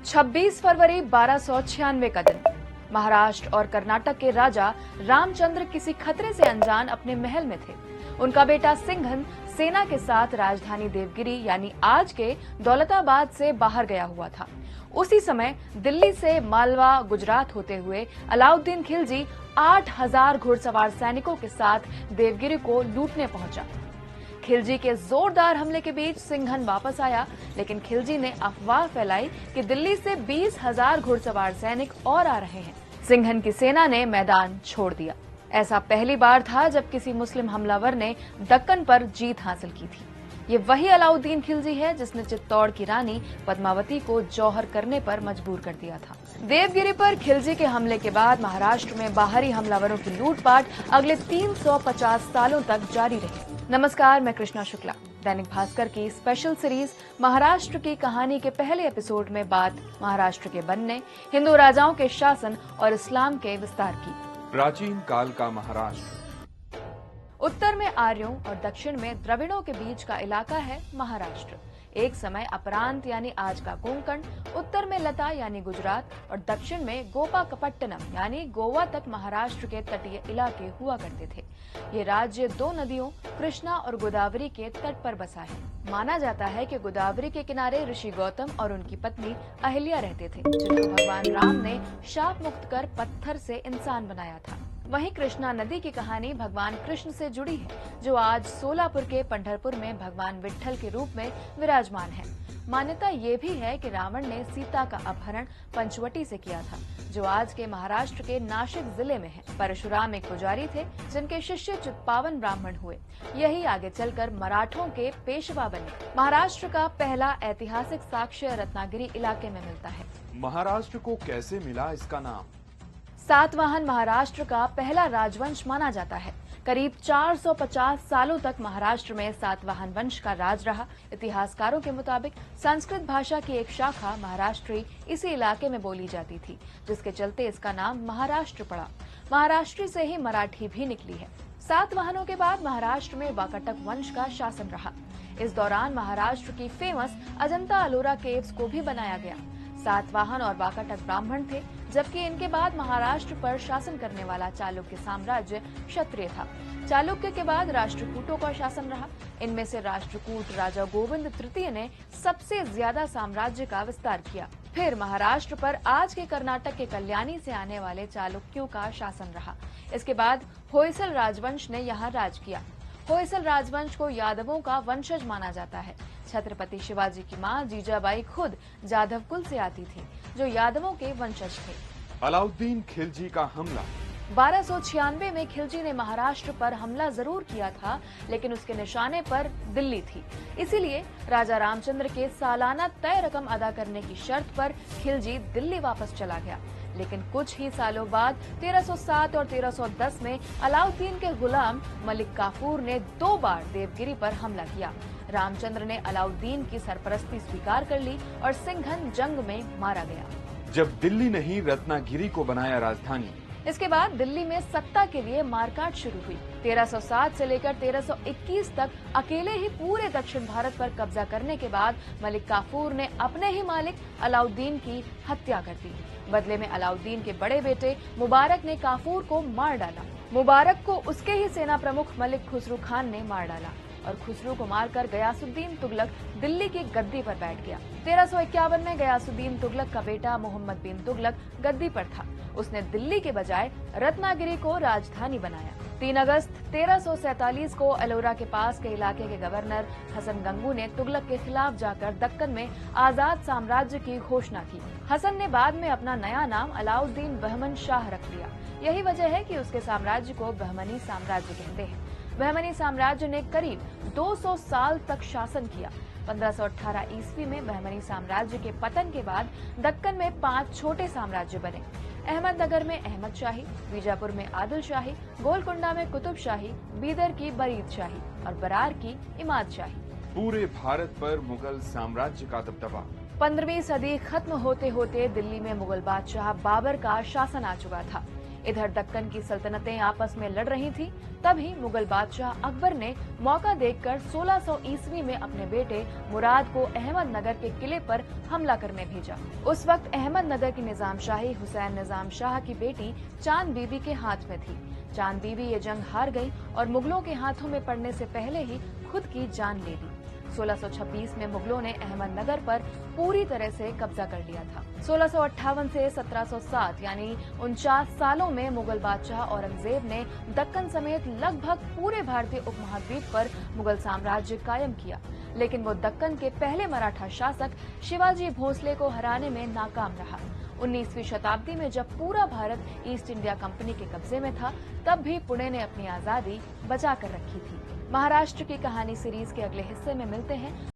26 फरवरी 1296 का दिन। महाराष्ट्र और कर्नाटक के राजा रामचंद्र किसी खतरे से अनजान अपने महल में थे। उनका बेटा सिंघन सेना के साथ राजधानी देवगिरी यानी आज के दौलताबाद से बाहर गया हुआ था। उसी समय दिल्ली से मालवा गुजरात होते हुए अलाउद्दीन खिलजी 8000 घुड़सवार सैनिकों के साथ देवगिरी को लूटने पहुंचा। खिलजी के जोरदार हमले के बीच सिंघन वापस आया, लेकिन खिलजी ने अफवाह फैलाई कि दिल्ली से 20,000 घुड़सवार सैनिक और आ रहे हैं। सिंघन की सेना ने मैदान छोड़ दिया। ऐसा पहली बार था जब किसी मुस्लिम हमलावर ने दक्कन पर जीत हासिल की थी। ये वही अलाउद्दीन खिलजी है जिसने चित्तौड़ की रानी पद्मावती को जौहर करने पर मजबूर कर दिया था। देवगिरी पर खिलजी के हमले के बाद महाराष्ट्र में बाहरी हमलावरों की लूटपाट अगले 350 सालों तक जारी रही। नमस्कार, मैं कृष्णा शुक्ला। दैनिक भास्कर की स्पेशल सीरीज महाराष्ट्र की कहानी के पहले एपिसोड में बात महाराष्ट्र के बनने, हिंदू राजाओं के शासन और इस्लाम के विस्तार की। प्राचीन काल का महाराष्ट्र। उत्तर में आर्यों और दक्षिण में द्रविड़ों के बीच का इलाका है महाराष्ट्र। एक समय अपरांत यानी आज का कोंकण, उत्तर में लता यानी गुजरात और दक्षिण में गोपाकपट्टनम यानी गोवा तक महाराष्ट्र के तटीय इलाके हुआ करते थे। ये राज्य दो नदियों कृष्णा और गोदावरी के तट पर बसा है। माना जाता है कि गोदावरी के किनारे ऋषि गौतम और उनकी पत्नी अहिल्या रहते थे, जिनको भगवान राम ने शाप मुक्त कर पत्थर से इंसान बनाया था। वहीं कृष्णा नदी की कहानी भगवान कृष्ण से जुड़ी है, जो आज सोलापुर के पंढरपुर में भगवान विट्ठल के रूप में विराजमान है। मान्यता ये भी है कि रावण ने सीता का अपहरण पंचवटी से किया था, जो आज के महाराष्ट्र के नासिक जिले में है। परशुराम एक पुजारी थे, जिनके शिष्य चित्पावन ब्राह्मण हुए। यही आगे चलकर मराठों के पेशवा बने। महाराष्ट्र का पहला ऐतिहासिक साक्ष्य रत्नागिरी इलाके में मिलता है। महाराष्ट्र को कैसे मिला इसका नाम? सातवाहन महाराष्ट्र का पहला राजवंश माना जाता है। करीब 450 सालों तक महाराष्ट्र में सातवाहन वंश का राज रहा। इतिहासकारों के मुताबिक संस्कृत भाषा की एक शाखा महाराष्ट्री इसी इलाके में बोली जाती थी, जिसके चलते इसका नाम महाराष्ट्र पड़ा। महाराष्ट्र से ही मराठी भी निकली है। सातवाहनों के बाद महाराष्ट्र में वाकाटक वंश का शासन रहा। इस दौरान महाराष्ट्र की फेमस अजंता अलोरा केव्स को भी बनाया गया। सातवाहन और वाकाटक ब्राह्मण थे, जबकि इनके बाद महाराष्ट्र पर शासन करने वाला चालुक्य साम्राज्य क्षत्रिय था। चालुक्य के बाद राष्ट्रकूटों का शासन रहा। इनमें से राष्ट्रकूट राजा गोविंद तृतीय ने सबसे ज्यादा साम्राज्य का विस्तार किया। फिर महाराष्ट्र पर आज के कर्नाटक के कल्याणी से आने वाले चालुक्यों का शासन रहा। इसके बाद होयसल राजवंश ने यहाँ राज किया। होयसल राजवंश को यादवों का वंशज माना जाता है। छत्रपति शिवाजी की मां जीजाबाई खुद जाधव कुल से आती थी, जो यादवों के वंशज थे। अलाउद्दीन खिलजी का हमला। 1296 में खिलजी ने महाराष्ट्र पर हमला जरूर किया था, लेकिन उसके निशाने पर दिल्ली थी। इसीलिए राजा रामचंद्र के सालाना तय रकम अदा करने की शर्त पर खिलजी दिल्ली वापस चला गया। लेकिन कुछ ही सालों बाद 1307 और 1310 में अलाउद्दीन के गुलाम मलिक काफूर ने 2 बार देवगिरी पर हमला किया। रामचंद्र ने अलाउद्दीन की सरपरस्ती स्वीकार कर ली और सिंघन जंग में मारा गया। जब दिल्ली ने ही रत्नागिरी को बनाया राजधानी। इसके बाद दिल्ली में सत्ता के लिए मारकाट शुरू हुई। 1307 से लेकर 1321 तक अकेले ही पूरे दक्षिण भारत पर कब्जा करने के बाद मलिक काफूर ने अपने ही मालिक अलाउद्दीन की हत्या कर दी। बदले में अलाउद्दीन के बड़े बेटे मुबारक ने काफूर को मार डाला। मुबारक को उसके ही सेना प्रमुख मलिक खुसरू खान ने मार डाला और खुसरू को मारकर गयासुद्दीन तुगलक दिल्ली की गद्दी पर बैठ गया। 1351 में गयासुद्दीन तुगलक का बेटा मोहम्मद बिन तुगलक गद्दी पर था। उसने दिल्ली के बजाय रत्नागिरी को राजधानी बनाया। 3 अगस्त 1347 को एलोरा के पास के इलाके के गवर्नर हसन गंगू ने तुगलक के खिलाफ जाकर दक्कन में आजाद साम्राज्य की घोषणा की। हसन ने बाद में अपना नया नाम अलाउद्दीन बहमन शाह रख लिया। यही वजह है कि उसके साम्राज्य को बहमनी साम्राज्य कहते हैं। बहमनी साम्राज्य ने करीब 200 साल तक शासन किया। 1518 ईस्वी में बहमनी साम्राज्य के पतन के बाद दक्कन में 5 छोटे साम्राज्य बने। अहमदनगर में अहमद शाही, बीजापुर में आदिल शाही, गोलकुंडा में कुतुब शाही, बीदर की बरीद शाही और बरार की इमाद शाही। पूरे भारत पर मुगल साम्राज्य का दबदबा। 15वीं सदी खत्म होते होते दिल्ली में मुगल बादशाह बाबर का शासन आ चुका था। इधर दक्कन की सल्तनतें आपस में लड़ रही थी। तभी मुगल बादशाह अकबर ने मौका देखकर 1600 ईस्वी में अपने बेटे मुराद को अहमदनगर के किले पर हमला करने भेजा। उस वक्त अहमदनगर की निजामशाही हुसैन निजाम शाह की बेटी चांद बीबी के हाथ में थी। चांद बीबी ये जंग हार गई और मुगलों के हाथों में पड़ने से पहले ही खुद की जान ले ली। 1626 में मुगलों ने अहमदनगर पर पूरी तरह से कब्जा कर लिया था। 1658 से 1707 यानी 49 सालों में मुगल बादशाह औरंगजेब ने दक्कन समेत लगभग पूरे भारतीय उपमहाद्वीप पर मुगल साम्राज्य कायम किया, लेकिन वो दक्कन के पहले मराठा शासक शिवाजी भोसले को हराने में नाकाम रहा। 19वीं शताब्दी में जब पूरा भारत ईस्ट इंडिया कंपनी के कब्जे में था, तब भी पुणे ने अपनी आजादी बचा कर रखी थी। महाराष्ट्र की कहानी सीरीज के अगले हिस्से में मिलते हैं।